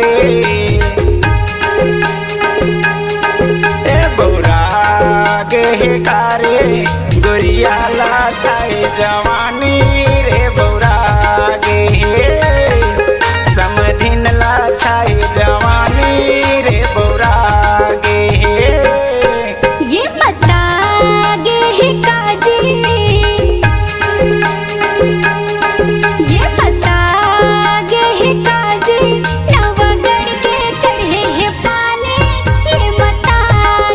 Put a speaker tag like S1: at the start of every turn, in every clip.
S1: कारे ए बौरा गे हे कारे गोरिया ला छाए जवानी रे बौरा गे समधिन ला छाए जवानी रे बौरा गे
S2: ये बता गे हे काजी ये बता गे हे काजी नवगढ़ के चढ़े हे पानी ये बता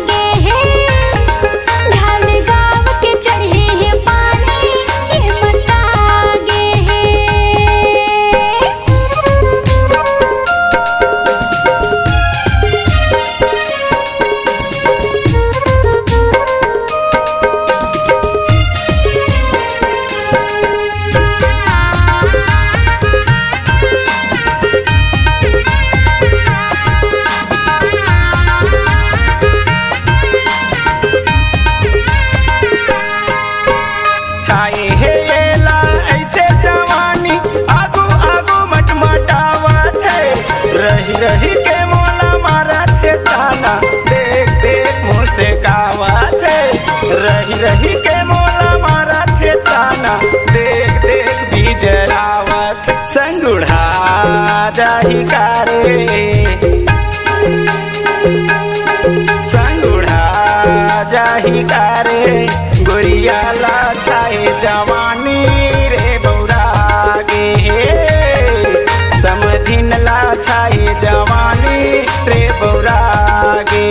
S2: गे हे ढाल गाँव के चढ़े हे पानी ये बता गे हे
S1: छाए हे ला ऐसे जवानी आगू आगू मटमटावत है रही रही के मोला मारत है ताना देख देख मुँह से कावत है रही रही के मोला मारत है ताना देख देख बिजरावत संगुढ़ा जाही कारे संगुढ़ा जाही कारे गोरिया ला छाए जवानी रे बौरा गे समधिन ला छाए जवानी रे बौरा गे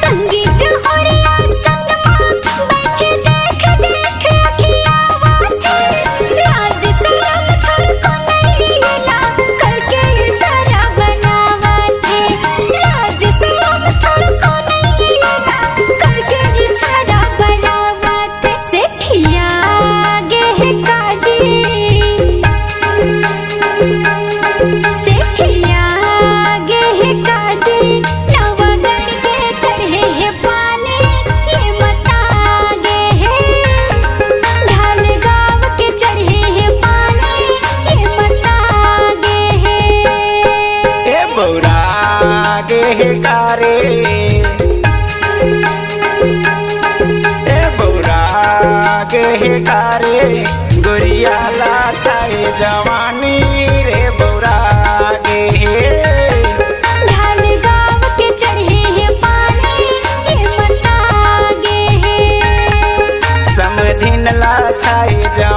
S2: संगी जोहरिया संगमा बैठे देख देख अखियावत है लाज शरम थोड़को नहीं ला करके इशारा बनावत है लाज शरम थोड़को नहीं ला करके इशारा बनावत है सेठिया गे हे काजी सेठिया गे हे काजी नवगढ़ के चढ़े हे पानी ये बता गे हे ढाल गाँव के चढ़े हे पानी ये बता गे हे
S1: ए बौरा गे हे कारे ए बौरा गे हे कारे गोरिया ला छाए जवानी रे बौरा गे
S2: ढाल गाँव के चढ़े हे पानी ये बता गे हे
S1: समधिन ला छाए जवानी